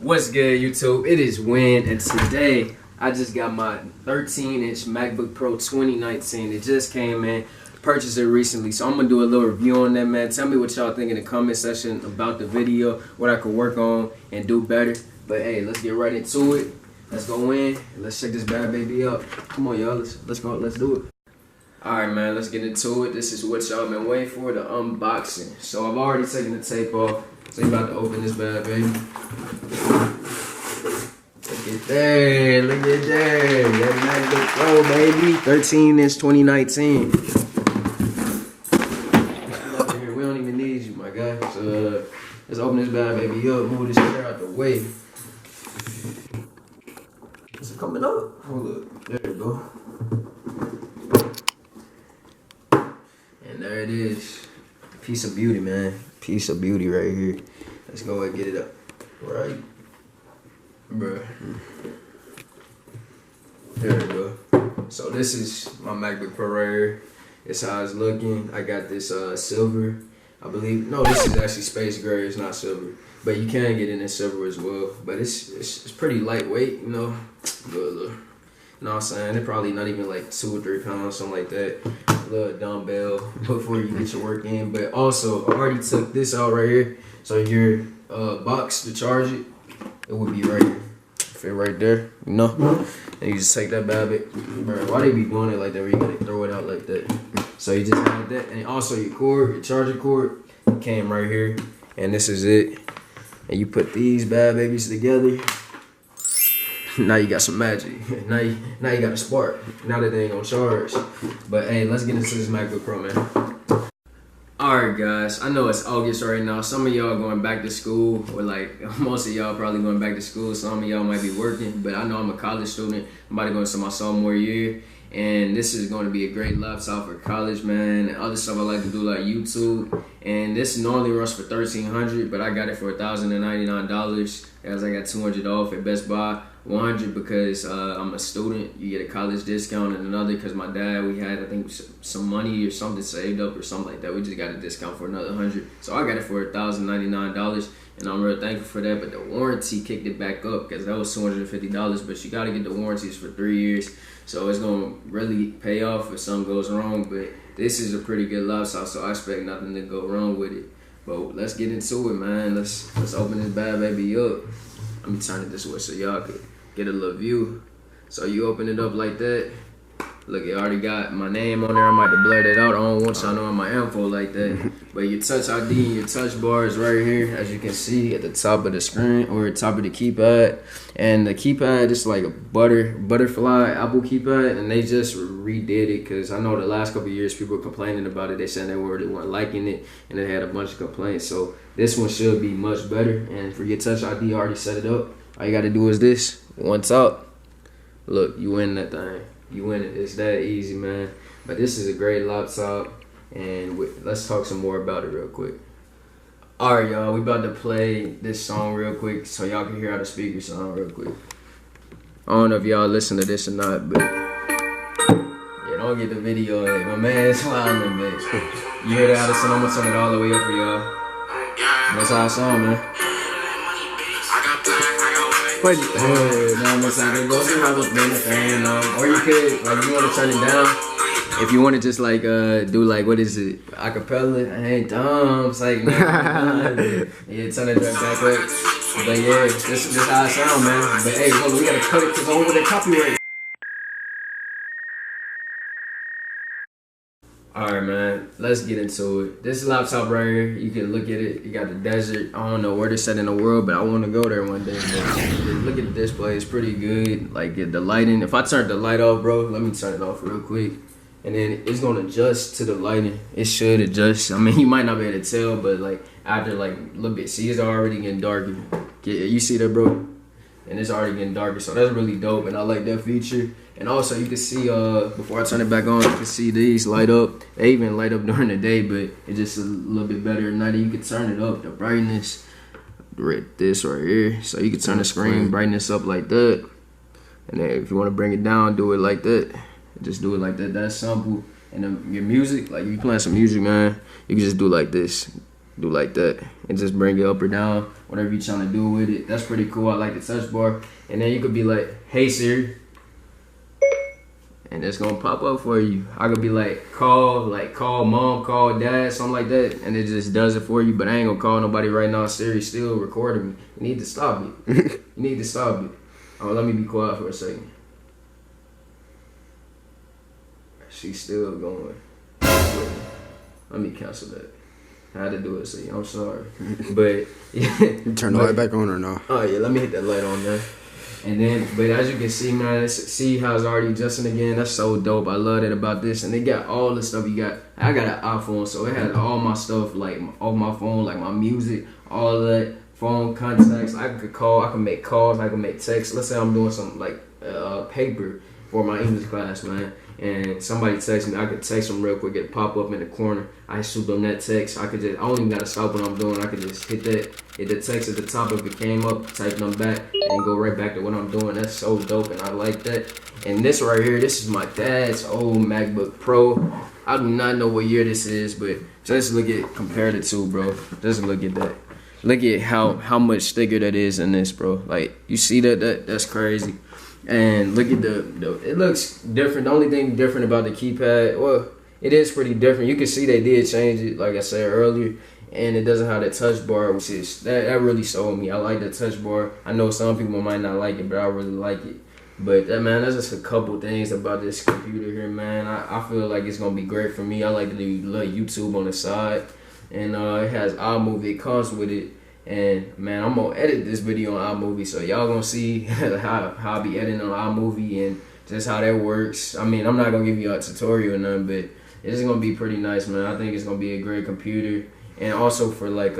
What's good, YouTube? It is Win, and today I just got my 13-inch MacBook Pro 2019. It just came in. Purchased it recently, so I'm gonna do a little review on that, man. Tell me what y'all think in the comment section about the video, what I could work on and do better. But hey, let's get right into it. Let's go in. Let's check this bad baby up. Come on, y'all. Let's go. Let's do it. All right, man. Let's get into it. This is what y'all been waiting for, the unboxing. So I've already taken the tape off. So you about to open this bad baby. Look at that. Look at that. That MacBook Pro, baby. 13-inch 2019. We don't even need you, my guy. So let's open this bad baby up. Move this chair out the way. Is it coming up? Hold up. There we go. And there it is. Piece of beauty, man. Piece of beauty right here. Let's go and get it up. Right. Bruh. There we go. So this is my MacBook Pro right here. It's how it's looking. I got this silver, I believe. No, this is actually space gray. It's not silver, but you can get it in silver as well. But it's pretty lightweight, you know. Look. You know what I'm saying? They're probably not even like 2 or 3 pounds, something like that. A little dumbbell before you get your work in. But also, I already took this out right here. So your box to charge it, it would be right here. Fit right there, you know? And you just take that bad bit. Bro, why they be doing it like that where you gotta throw it out like that? So you just have that. And also your cord, your charger cord, came right here. And this is it. And you put these bad babies together. Now you got some magic. Now you got a spark. Now that they ain't gonna charge. But hey, let's get into this MacBook Pro, man. Alright guys, I know it's August right now. Some of y'all going back to school, or like most of y'all probably going back to school. Some of y'all might be working, but I know I'm a college student. I'm about to go into my sophomore year, and this is going to be a great laptop for college, man. And other stuff I like to do like YouTube, and this normally runs for $1,300, but I got it for $1,099 as I got $200 off at Best Buy. $100 because I'm a student, you get a college discount, and another because my dad, we had I think some money or something saved up or something like that. We just got a discount for another $100, so I got it for $1,099, and I'm real thankful for that. But the warranty kicked it back up because that was $250, but you got to get the warranties for 3 years, so it's gonna really pay off if something goes wrong. But this is a pretty good laptop, so I expect nothing to go wrong with it. But let's get into it, man. Let's open this bad baby up. Let me turn it this way so y'all could get a little view. So you open it up like that. Look, it already got my name on there. I might have to blur that out. I don't want y'all knowing my info like that. But your touch ID and your touch bar is right here, as you can see at the top of the screen or top of the keypad. And the keypad is like a butterfly Apple keypad, and they just redid it because I know the last couple of years people were complaining about it. They said they weren't liking it, and they had a bunch of complaints. So this one should be much better. And for your touch ID, I already set it up. All you gotta do is this. One top. Look, you win that thing. You win it. It's that easy, man. But this is a great laptop, and let's talk some more about it real quick. All right, y'all. We about to play this song real quick so y'all can hear how the speakers sound real quick. I don't know if y'all listen to this or not, but yeah, don't get the video. My man's smiling, bitch. You hear that? Listen, I'm gonna turn it all the way up for y'all. That's how it sound, man. But now I'm excited. Go to have a big fan, or you could, like, you want to turn it down. If you want to just like do like, what is it, acapella? I ain't dumb. It's like, yeah, turn it back up. But yeah, this how it sound, man. But hey, hold on, we gotta cut it because over the copyright. Alright, man, let's get into it. This laptop right here, you can look at it. You got the desert. I don't know where it's at in the world, but I want to go there one day. But look at the display. It's pretty good. Like the lighting. If I turn the light off, bro, let me turn it off real quick. And then it's going to adjust to the lighting. It should adjust. I mean, you might not be able to tell, but like after like a little bit, see, it's already getting darker. You see that, bro? And it's already getting darker, so that's really dope, and I like that feature. And also, you can see, before I turn it back on, you can see these light up. They even light up during the day, but it's just a little bit better at night. You can turn it up, the brightness, this right here. So you can turn the screen brightness up like that. And then if you want to bring it down, do it like that. Just do it like that. That's simple. And then your music, like if you playing some music, man, you can just do like this. do like that, and just bring it up or down, whatever you're trying to do with it. That's pretty cool. I like the touch bar. And then you could be like, hey Siri, and it's gonna pop up for you. I could be like, call mom, call dad, something like that, and it just does it for you. But I ain't gonna call nobody right now. Siri's still recording me. You need to stop it. You need to stop it. Oh, let me be quiet for a second. She's still going. Let me cancel that. I had to do it, so I'm sorry. But yeah. You turn the light back on or no? Oh yeah, let me hit that light on there. And then, but as you can see, man, see how it's already adjusting again. That's so dope. I love it about this. And they got all the stuff you got. I got an iPhone, so it has all my stuff, like off my phone, like my music, all that, phone contacts. I could call, I can make calls, I can make texts. Let's say I'm doing something like paper for my English class, man. And somebody texts me, I could text them real quick, get a pop up in the corner. I shoot them that text. I don't even gotta stop what I'm doing. I could just hit the text at the top if it came up, type them back, and go right back to what I'm doing. That's so dope, and I like that. And this right here, this is my dad's old MacBook Pro. I do not know what year this is, but just look at, compare the two, bro. Just look at that. Look at how much thicker that is in this, bro. Like, you see that's crazy. And look at it looks different. The only thing different about the keypad, well, it is pretty different. You can see they did change it, like I said earlier, and it doesn't have the touch bar, which is, that really sold me. I like the touch bar. I know some people might not like it, but I really like it. But man, that's just a couple things about this computer here, man. I feel like it's gonna be great for me. I like to do little YouTube on the side, and it has iMovie. It comes with it. And man, I'm gonna edit this video on iMovie, so y'all gonna see how I be editing on iMovie and just how that works. I mean, I'm not gonna give you a tutorial or nothing, but it's gonna be pretty nice, man. I think it's gonna be a great computer, and also for like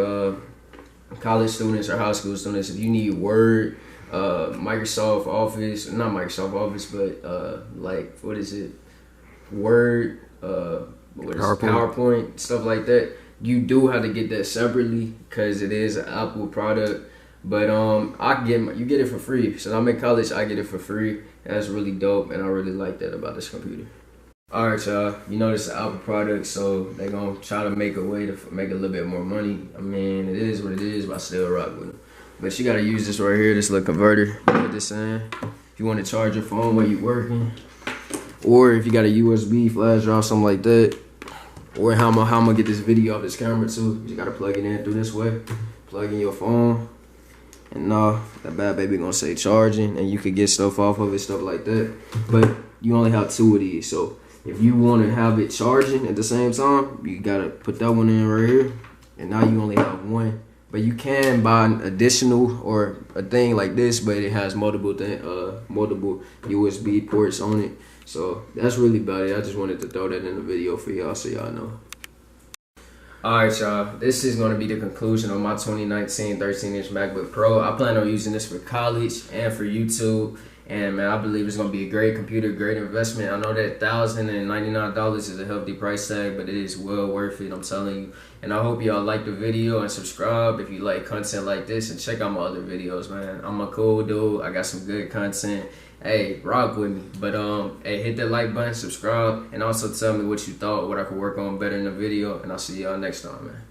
college students or high school students, if you need Word, Microsoft Office, not Microsoft Office, but like what is it, Word, what is PowerPoint, stuff like that. You do have to get that separately because it is an Apple product, but you get it for free. So I'm in college, I get it for free. That's really dope, and I really like that about this computer. All right, y'all. You know this is an Apple product, so they're gonna try to make a way to make a little bit more money. I mean, it is what it is, but I still rock with it. But you gotta use this right here, this little converter. You put this in. If you want to charge your phone while you're working, or if you got a USB flash drive, something like that. Or how I'm gonna get this video off this camera too. You gotta plug it in through this way. Plug in your phone. And that bad baby gonna say charging, and you could get stuff off of it, stuff like that. But you only have two of these. So if you wanna have it charging at the same time, you gotta put that one in right here. And now you only have one. But you can buy an additional or a thing like this, but it has multiple USB ports on it. So that's really about it. I just wanted to throw that in the video for y'all so y'all know. Alright y'all, this is going to be the conclusion of my 2019 13-inch MacBook Pro. I plan on using this for college and for YouTube. And man, I believe it's going to be a great computer, great investment. I know that $1,099 is a healthy price tag, but it is well worth it, I'm telling you. And I hope y'all like the video and subscribe if you like content like this, and check out my other videos, man. I'm a cool dude. I got some good content. Hey, rock with me. But hey, hit that like button, subscribe, and also tell me what you thought, what I could work on better in the video, and I'll see y'all next time, man.